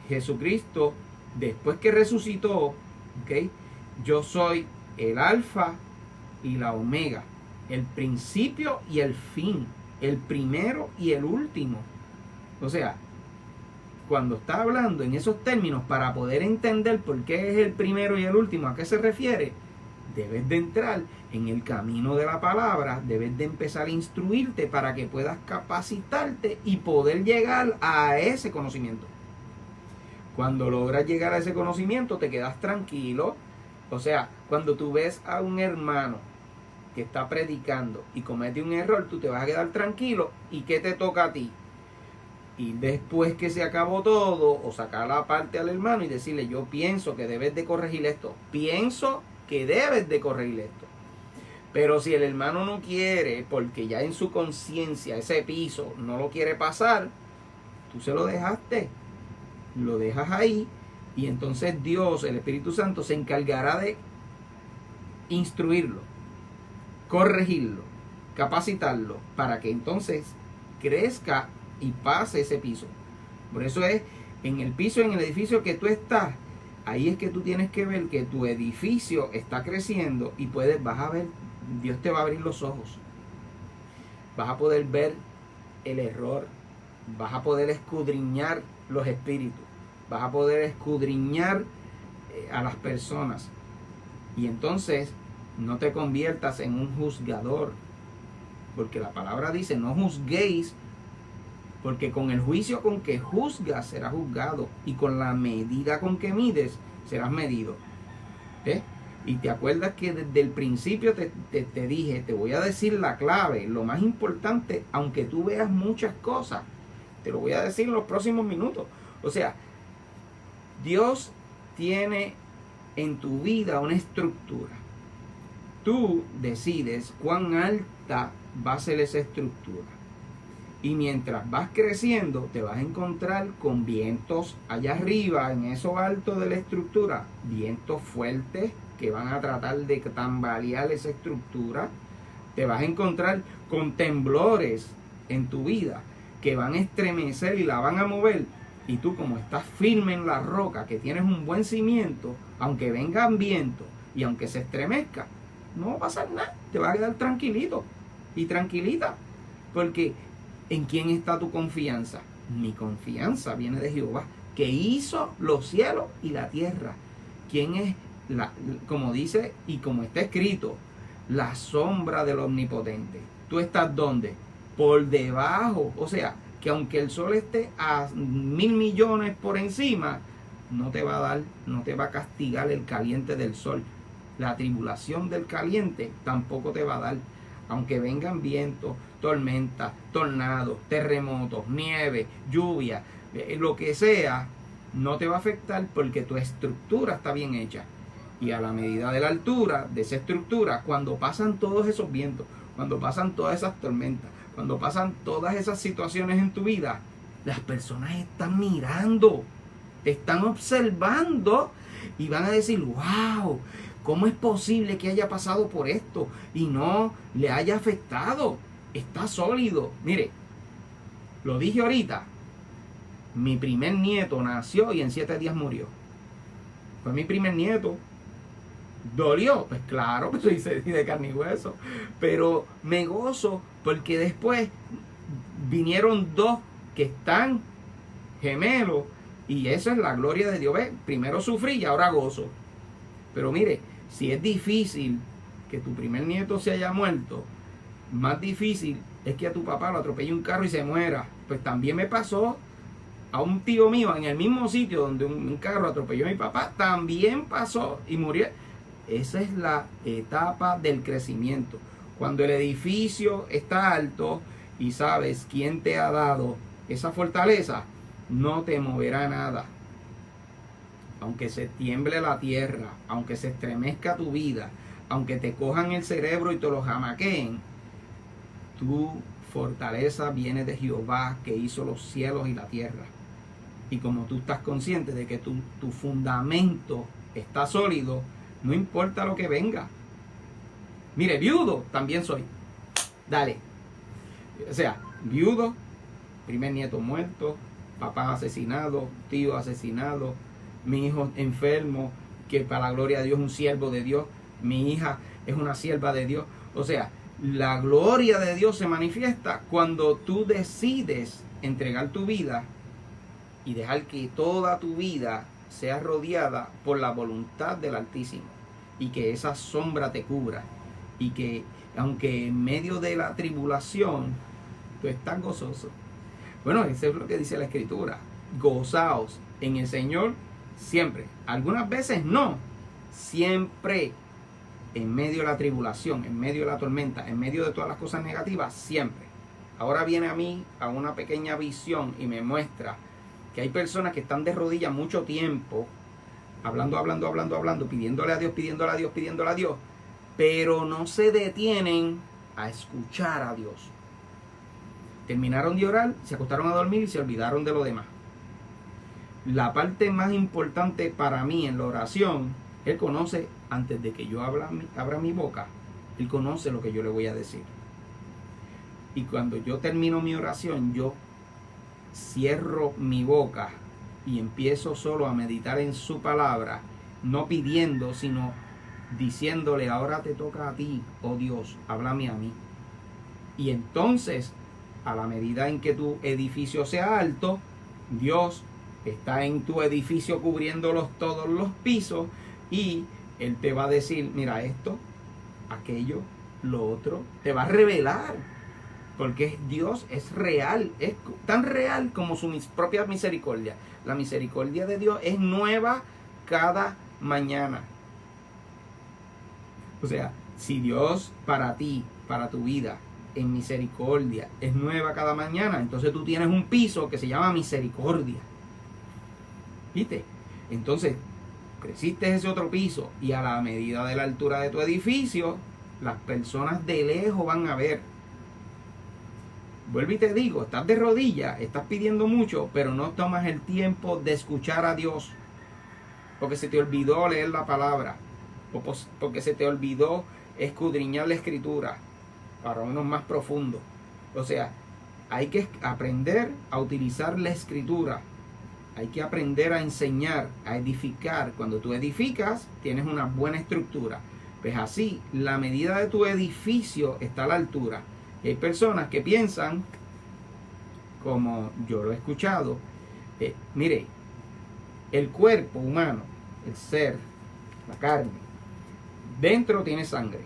[SPEAKER 1] Jesucristo después que resucitó, ¿okay? Yo soy el alfa y la omega, el principio y el fin, el primero y el último. O sea, cuando está hablando en esos términos, para poder entender por qué es el primero y el último, a qué se refiere, debes de entrar en el camino de la palabra, debes de empezar a instruirte para que puedas capacitarte y poder llegar a ese conocimiento. Cuando logras llegar a ese conocimiento, te quedas tranquilo. O sea, cuando tú ves a un hermano que está predicando y comete un error, tú te vas a quedar tranquilo. ¿Y qué te toca a ti? Y después que se acabó todo, o sacar la parte al hermano y decirle, yo pienso que debes de corregir esto. Pienso que debes de corregir esto. Pero si el hermano no quiere, porque ya en su conciencia ese piso no lo quiere pasar, tú se lo dejaste. Lo dejas ahí y entonces Dios, el Espíritu Santo, se encargará de instruirlo, corregirlo, capacitarlo para que entonces crezca y pase ese piso. Por eso es en el piso, en el edificio que tú estás, ahí es que tú tienes que ver que tu edificio está creciendo y vas a ver, Dios te va a abrir los ojos, vas a poder ver el error, vas a poder escudriñar los espíritus, vas a poder escudriñar a las personas y entonces No te conviertas en un juzgador, porque la palabra dice, no juzguéis, porque con el juicio con que juzgas serás juzgado, y con la medida con que mides serás medido. Y te acuerdas que desde el principio te dije, te voy a decir la clave, lo más importante, aunque tú veas muchas cosas, te lo voy a decir en los próximos minutos. O sea, Dios tiene en tu vida una estructura. Tú decides cuán alta va a ser esa estructura. Y mientras vas creciendo, te vas a encontrar con vientos allá arriba, en eso alto de la estructura, vientos fuertes que van a tratar de tambalear esa estructura. Te vas a encontrar con temblores en tu vida que van a estremecer y la van a mover. Y tú, como estás firme en la roca, que tienes un buen cimiento, aunque vengan vientos y aunque se estremezca, no va a pasar nada. Te vas a quedar tranquilito y tranquilita. Porque ¿en quién está tu confianza? Mi confianza viene de Jehová, que hizo los cielos y la tierra. ¿Quién es, como dice y como está escrito, la sombra del Omnipotente? ¿Tú estás dónde? Por debajo. O sea, que aunque el sol esté a 1.000 millones por encima, no te va a dar, no te va a castigar el caliente del sol. La tribulación del caliente tampoco te va a dar. Aunque vengan vientos, tormentas, tornados, terremotos, nieve, lluvia, lo que sea, no te va a afectar porque tu estructura está bien hecha. Y a la medida de la altura de esa estructura, cuando pasan todos esos vientos, cuando pasan todas esas tormentas, cuando pasan todas esas situaciones en tu vida, las personas están mirando, te están observando y van a decir, wow, ¿cómo es posible que haya pasado por esto y no le haya afectado? Está sólido. Mire, lo dije ahorita, mi primer nieto nació y en 7 días murió. Fue mi primer nieto. ¿Dolió? Pues claro, pues soy de carne y hueso. Pero me gozo porque después vinieron 2 que están gemelos y eso es la gloria de Dios. ¿Ves? Primero sufrí y ahora gozo. Pero mire, si es difícil que tu primer nieto se haya muerto, más difícil es que a tu papá lo atropelle un carro y se muera. Pues también me pasó a un tío mío en el mismo sitio donde un carro atropelló a mi papá, también pasó y murió. Esa es la etapa del crecimiento. Cuando el edificio está alto y sabes quién te ha dado esa fortaleza, no te moverá nada. Aunque se tiemble la tierra, aunque se estremezca tu vida, aunque te cojan el cerebro y te lo jamaqueen, tu fortaleza viene de Jehová, que hizo los cielos y la tierra. Y como tú estás consciente de que tu fundamento está sólido, no importa lo que venga. Mire, viudo también soy. Dale. O sea, viudo, primer nieto muerto, papá asesinado, tío asesinado, mi hijo enfermo, que para la gloria de Dios es un siervo de Dios, mi hija es una sierva de Dios. O sea, la gloria de Dios se manifiesta cuando tú decides entregar tu vida y dejar que toda tu vida sea rodeada por la voluntad del Altísimo y que esa sombra te cubra y que aunque en medio de la tribulación tú estás gozoso. Bueno, eso es lo que dice la Escritura. Gozaos en el Señor siempre. Algunas veces no, siempre. En medio de la tribulación, en medio de la tormenta, en medio de todas las cosas negativas, siempre. Ahora viene a mí a una pequeña visión y me muestra que hay personas que están de rodillas mucho tiempo, hablando, pidiéndole a Dios, pero no se detienen a escuchar a Dios. Terminaron de orar, se acostaron a dormir y se olvidaron de lo demás. La parte más importante para mí en la oración, Él conoce, antes de que yo abra mi boca, Él conoce lo que yo le voy a decir. Y cuando yo termino mi oración, yo cierro mi boca y empiezo solo a meditar en su palabra, no pidiendo, sino diciéndole, ahora te toca a ti, oh Dios, háblame a mí. Y entonces, a la medida en que tu edificio sea alto, Dios está en tu edificio cubriendo todos los pisos y Él te va a decir, mira esto, aquello, lo otro, te va a revelar. Porque Dios es real, es tan real como su propia misericordia. La misericordia de Dios es nueva cada mañana. O sea, si Dios para ti, para tu vida, en misericordia, es nueva cada mañana, entonces tú tienes un piso que se llama misericordia. ¿Viste? Entonces, creciste ese otro piso y a la medida de la altura de tu edificio, las personas de lejos van a ver. Vuelvo y te digo, estás de rodillas, estás pidiendo mucho, pero no tomas el tiempo de escuchar a Dios. Porque se te olvidó leer la palabra. O porque se te olvidó escudriñar la escritura. Para unos más profundos. O sea, hay que aprender a utilizar la escritura. Hay que aprender a enseñar, a edificar. Cuando tú edificas, tienes una buena estructura. Pues así, la medida de tu edificio está a la altura. Y hay personas que piensan, como yo lo he escuchado, mire, el cuerpo humano, el ser, la carne, dentro tiene sangre.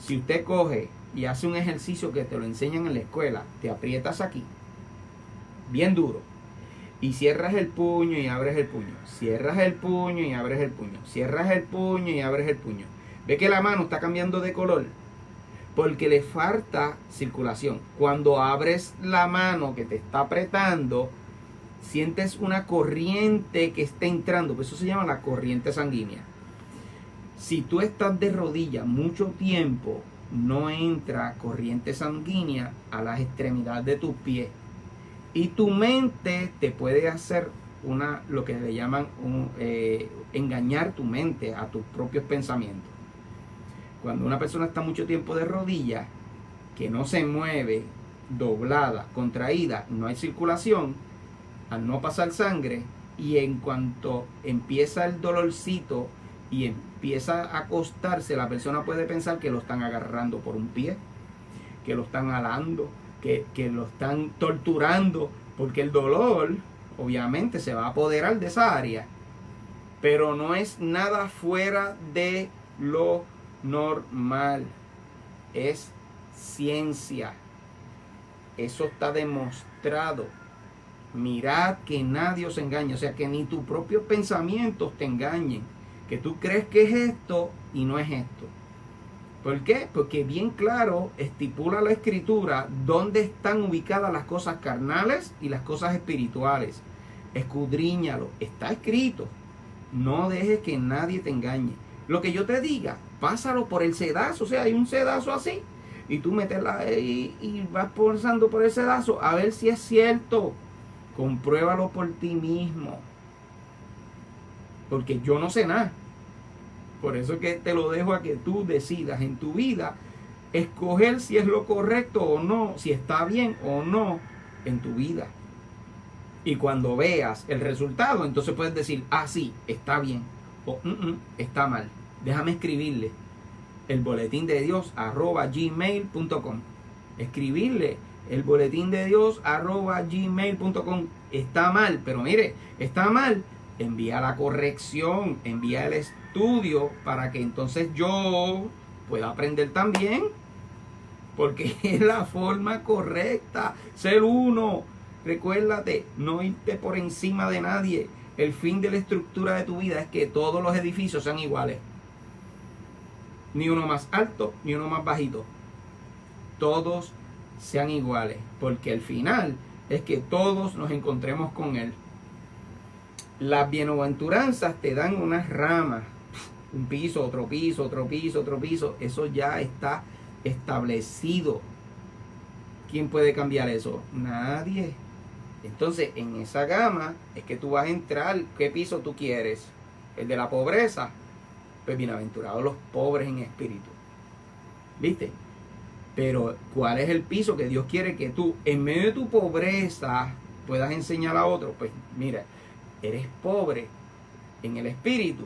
[SPEAKER 1] Si usted coge y hace un ejercicio que te lo enseñan en la escuela, te aprietas aquí, bien duro, y cierras el puño y abres el puño, cierras el puño y abres el puño, cierras el puño y abres el puño. Ve que la mano está cambiando de color porque le falta circulación. Cuando abres la mano que te está apretando, sientes una corriente que está entrando, pues eso se llama la corriente sanguínea. Si tú estás de rodillas mucho tiempo, no entra corriente sanguínea a las extremidades de tus pies. Y tu mente te puede hacer lo que le llaman engañar tu mente a tus propios pensamientos. Cuando una persona está mucho tiempo de rodillas, que no se mueve, doblada, contraída, no hay circulación, al no pasar sangre, y en cuanto empieza el dolorcito y empieza a acostarse, la persona puede pensar que lo están agarrando por un pie, que lo están alando, que lo están torturando, porque el dolor obviamente se va a apoderar de esa área, pero no es nada fuera de lo normal, es ciencia, eso está demostrado. Mirad que nadie os engañe, o sea que ni tus propios pensamientos te engañen, que tú crees que es esto y no es esto. ¿Por qué? Porque bien claro estipula la escritura dónde están ubicadas las cosas carnales y las cosas espirituales. Escudriñalo, está escrito. No dejes que nadie te engañe. Lo que yo te diga, pásalo por el sedazo, o sea, hay un sedazo así, y tú meterla y vas pasando por el sedazo a ver si es cierto. Compruébalo por ti mismo. Porque yo no sé nada. Por eso que te lo dejo a que tú decidas en tu vida escoger si es lo correcto o no, si está bien o no en tu vida. Y cuando veas el resultado, entonces puedes decir, sí, está bien, o está mal. Déjame escribirle el boletín de Dios @gmail.com. Escribirle el boletín de Dios @gmail.com. Está mal, pero mire, está mal. Envía la corrección, envía el estudio para que entonces yo pueda aprender también. Porque es la forma correcta. Ser uno. Recuérdate, no irte por encima de nadie. El fin de la estructura de tu vida es que todos los edificios sean iguales. Ni uno más alto, ni uno más bajito. Todos sean iguales. Porque el final es que todos nos encontremos con Él. Las bienaventuranzas te dan unas ramas. Un piso, otro piso, otro piso, otro piso. Eso ya está establecido. ¿Quién puede cambiar eso? Nadie. Entonces, en esa gama es que tú vas a entrar. ¿Qué piso tú quieres? ¿El de la pobreza? Pues bienaventurados los pobres en espíritu. ¿Viste? Pero, ¿cuál es el piso que Dios quiere que tú, en medio de tu pobreza, puedas enseñar a otros? Pues, mira, eres pobre en el espíritu,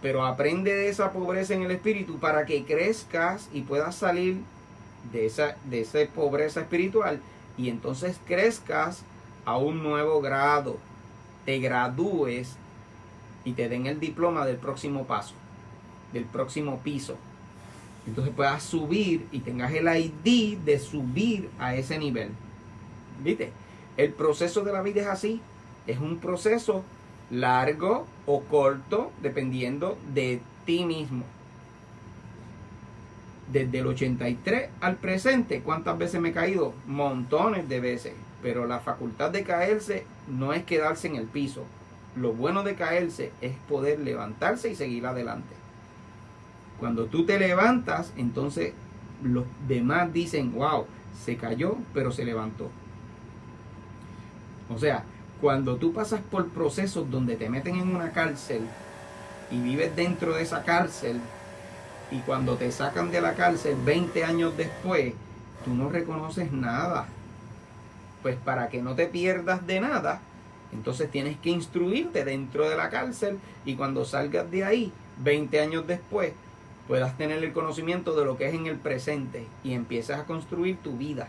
[SPEAKER 1] pero aprende de esa pobreza en el espíritu para que crezcas y puedas salir de esa pobreza espiritual y entonces crezcas a un nuevo grado, te gradúes y te den el diploma del próximo paso, del próximo piso. Entonces puedas subir y tengas el ID de subir a ese nivel. ¿Viste? El proceso de la vida es así. Es un proceso largo o corto dependiendo de ti mismo. Desde el 83 al presente, ¿cuántas veces me he caído? Montones de veces. Pero la facultad de caerse no es quedarse en el piso. Lo bueno de caerse es poder levantarse y seguir adelante. Cuando tú te levantas, entonces los demás dicen, wow, se cayó, pero se levantó. O sea, cuando tú pasas por procesos donde te meten en una cárcel y vives dentro de esa cárcel, y cuando te sacan de la cárcel 20 años después, tú no reconoces nada. Pues para que no te pierdas de nada, entonces tienes que instruirte dentro de la cárcel y cuando salgas de ahí, 20 años después, puedas tener el conocimiento de lo que es en el presente y empiezas a construir tu vida.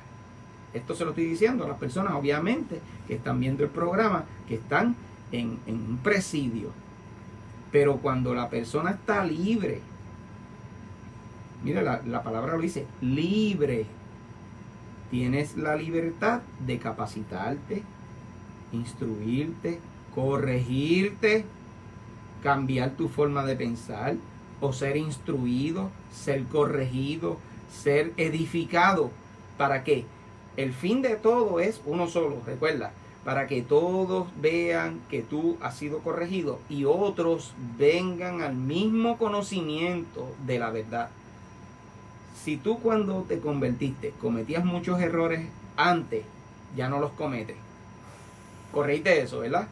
[SPEAKER 1] Esto se lo estoy diciendo a las personas, obviamente, que están viendo el programa, que están en un presidio. Pero cuando la persona está libre, mira, la palabra lo dice, libre. Tienes la libertad de capacitarte, instruirte, corregirte, cambiar tu forma de pensar, o ser instruido, ser corregido, ser edificado. ¿Para qué? El fin de todo es uno solo, recuerda, para que todos vean que tú has sido corregido y otros vengan al mismo conocimiento de la verdad. Si tú cuando te convertiste cometías muchos errores antes, ya no los cometes. Corregiste eso, ¿verdad?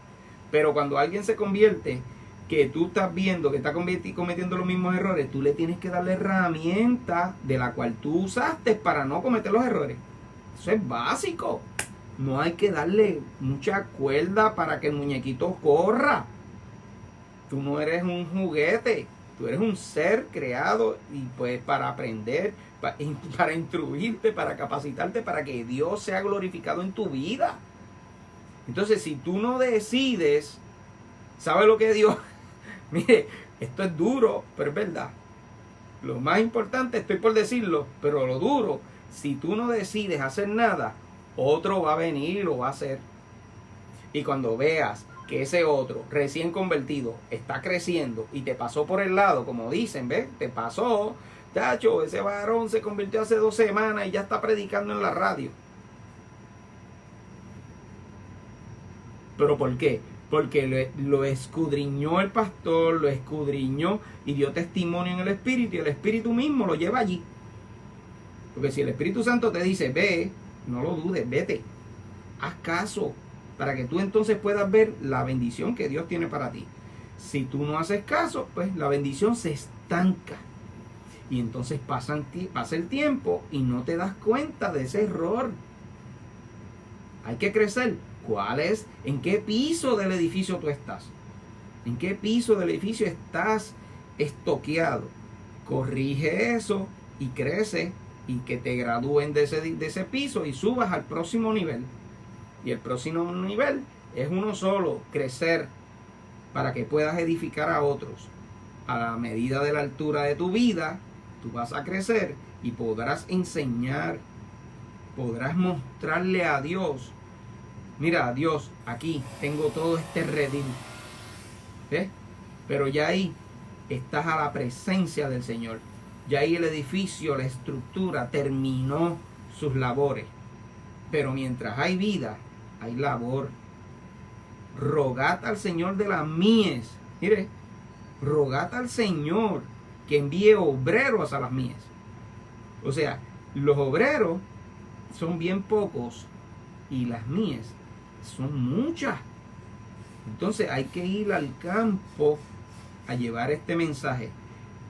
[SPEAKER 1] Pero cuando alguien se convierte, que tú estás viendo que está cometiendo los mismos errores, tú le tienes que dar la herramienta de la cual tú usaste para no cometer los errores. Eso es básico. No hay que darle mucha cuerda para que el muñequito corra. Tú no eres un juguete. Tú eres un ser creado y pues para aprender, para instruirte, para capacitarte, para que Dios sea glorificado en tu vida. Entonces, si tú no decides, ¿sabes lo que Dios? Mire, esto es duro, pero es verdad. Lo más importante, estoy por decirlo, pero lo duro, si tú no decides hacer nada, otro va a venir y lo va a hacer. Y cuando veas que ese otro recién convertido está creciendo y te pasó por el lado, como dicen, ¿ves? Te pasó, tacho, ese varón se convirtió hace 2 semanas y ya está predicando en la radio. ¿Pero por qué? Porque lo escudriñó el pastor, lo escudriñó y dio testimonio en el Espíritu y el Espíritu mismo lo lleva allí. Porque si el Espíritu Santo te dice, ve, no lo dudes, vete, haz caso, para que tú entonces puedas ver la bendición que Dios tiene para ti. Si tú no haces caso, pues la bendición se estanca. Y entonces pasa el tiempo y no te das cuenta de ese error. Hay que crecer. ¿Cuál es? ¿En qué piso del edificio tú estás? ¿En qué piso del edificio estás estoqueado? Corrige eso y crece y que te gradúen de ese piso y subas al próximo nivel. Y el próximo nivel es uno solo, crecer, para que puedas edificar a otros. A la medida de la altura de tu vida, tú vas a crecer y podrás enseñar, podrás mostrarle a Dios, mira, Dios, aquí tengo todo este redil. ¿Ves? Pero ya ahí estás a la presencia del Señor. Ya ahí el edificio, la estructura terminó sus labores. Pero mientras hay vida, hay labor. Rogad al Señor de las mies. Mire, rogad al Señor que envíe obreros a las mies. O sea, los obreros son bien pocos y las mies son muchas. Entonces hay que ir al campo a llevar este mensaje.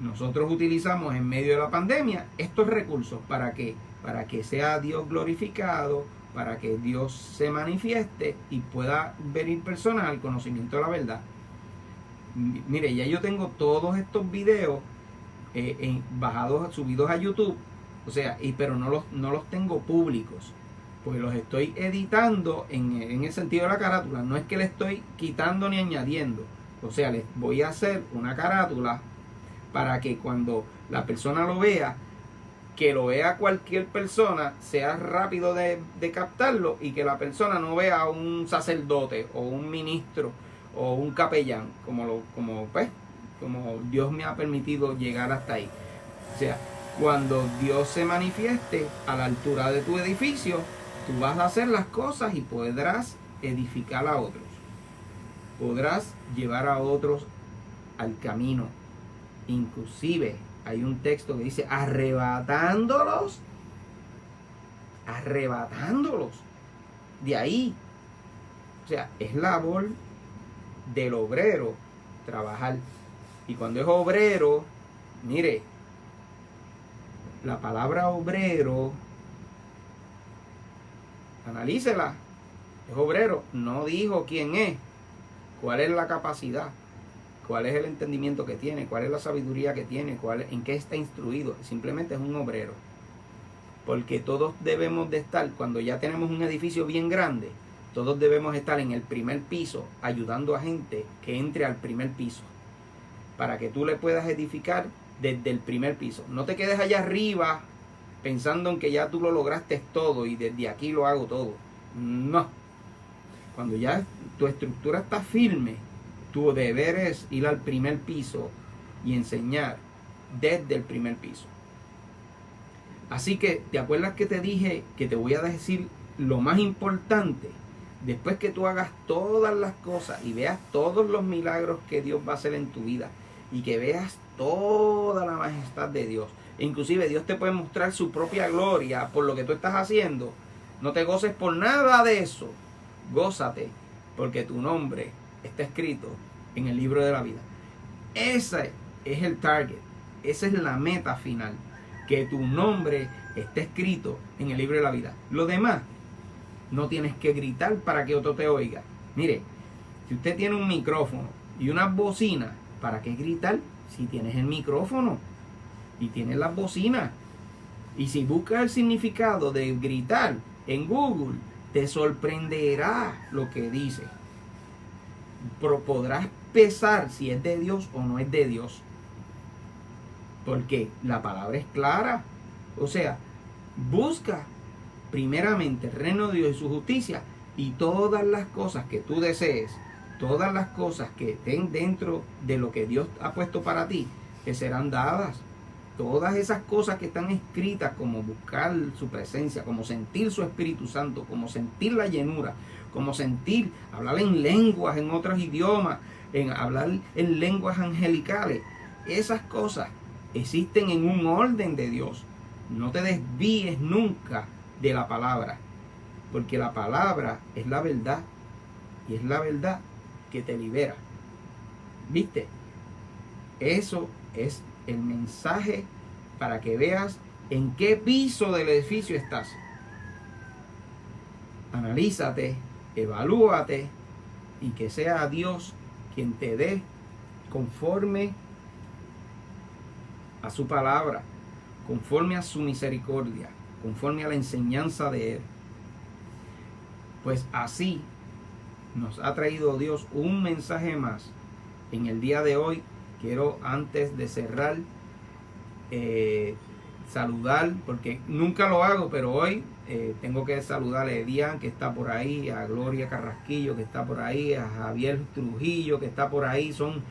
[SPEAKER 1] Nosotros utilizamos en medio de la pandemia estos recursos para que sea Dios glorificado, para que Dios se manifieste y pueda venir personas al conocimiento de la verdad. Mire, ya yo tengo todos estos videos subidos a YouTube, o sea, pero no los tengo públicos, porque los estoy editando en el sentido de la carátula. No es que le estoy quitando ni añadiendo, o sea, les voy a hacer una carátula para que cuando la persona lo vea, que lo vea cualquier persona, sea rápido de captarlo, y que la persona no vea a un sacerdote o un ministro o un capellán, como Dios me ha permitido llegar hasta ahí. O sea, cuando Dios se manifieste a la altura de tu edificio, tú vas a hacer las cosas y podrás edificar a otros. Podrás llevar a otros al camino. Inclusive hay un texto que dice arrebatándolos de ahí. O sea, es labor del obrero trabajar. Y cuando es obrero, mire, la palabra obrero, analícela. Es obrero, no dijo quién es, cuál es la capacidad, cuál es el entendimiento que tiene, cuál es la sabiduría que tiene, en qué está instruido. Simplemente es un obrero. Porque todos debemos de estar, cuando ya tenemos un edificio bien grande, todos debemos estar en el primer piso ayudando a gente que entre al primer piso, para que tú le puedas edificar desde el primer piso. No te quedes allá arriba pensando en que ya tú lo lograste todo y desde aquí lo hago todo. No. Cuando ya tu estructura está firme, tu deber es ir al primer piso y enseñar desde el primer piso. Así que, ¿te acuerdas que te dije que te voy a decir lo más importante? Después que tú hagas todas las cosas y veas todos los milagros que Dios va a hacer en tu vida, y que veas toda la majestad de Dios, e inclusive Dios te puede mostrar su propia gloria por lo que tú estás haciendo, no te goces por nada de eso. Gózate porque tu nombre está escrito en el libro de la vida. Ese es el target, esa es la meta final, que tu nombre esté escrito en el libro de la vida. Lo demás, no tienes que gritar para que otro te oiga. Mire, si usted tiene un micrófono y unas bocinas, ¿para qué gritar si tienes el micrófono y tienes las bocinas? Y si buscas el significado de gritar en Google, te sorprenderá lo que dice. Pero podrás pesar si es de Dios o no es de Dios, porque la palabra es clara. O sea, busca primeramente el reino de Dios y su justicia, y todas las cosas que tú desees, todas las cosas que estén dentro de lo que Dios ha puesto para ti, te serán dadas. Todas esas cosas que están escritas, como buscar su presencia, como sentir su Espíritu Santo, como sentir la llenura, como sentir, hablar en lenguas, en otros idiomas, hablar en lenguas angelicales, esas cosas existen en un orden de Dios. No te desvíes nunca de la palabra, porque la palabra es la verdad, y es la verdad que te libera. ¿Viste? Eso es el mensaje para que veas en qué piso del edificio estás. Analízate, evalúate, y que sea Dios quien te dé conforme a su palabra, conforme a su misericordia, conforme a la enseñanza de Él. Pues así nos ha traído Dios un mensaje más en el día de hoy. Quiero, antes de cerrar, saludar, porque nunca lo hago, pero hoy tengo que saludar a Edian, que está por ahí, a Gloria Carrasquillo, que está por ahí, a Javier Trujillo, que está por ahí. Son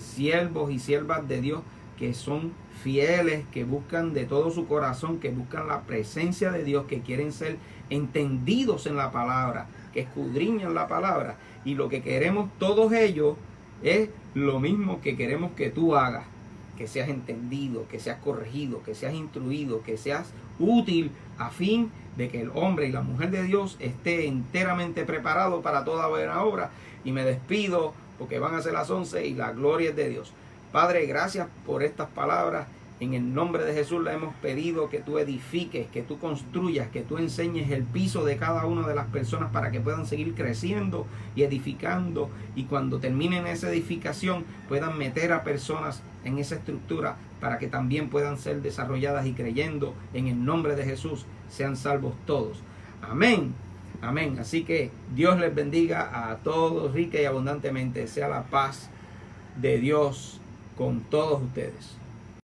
[SPEAKER 1] siervos y siervas de Dios que son fieles, que buscan de todo su corazón, que buscan la presencia de Dios, que quieren ser entendidos en la palabra, que escudriñan la palabra. Y lo que queremos todos ellos es lo mismo que queremos que tú hagas: que seas entendido, que seas corregido, que seas instruido, que seas útil, a fin de que el hombre y la mujer de Dios esté enteramente preparado para toda buena obra. Y me despido, porque van a ser las 11 y la gloria es de Dios. Padre, gracias por estas palabras. En el nombre de Jesús le hemos pedido que tú edifiques, que tú construyas, que tú enseñes el piso de cada una de las personas para que puedan seguir creciendo y edificando, y cuando terminen esa edificación puedan meter a personas en esa estructura para que también puedan ser desarrolladas, y creyendo en el nombre de Jesús sean salvos todos. Amén. Amén. Así que Dios les bendiga a todos rica y abundantemente. Sea la paz de Dios con todos ustedes.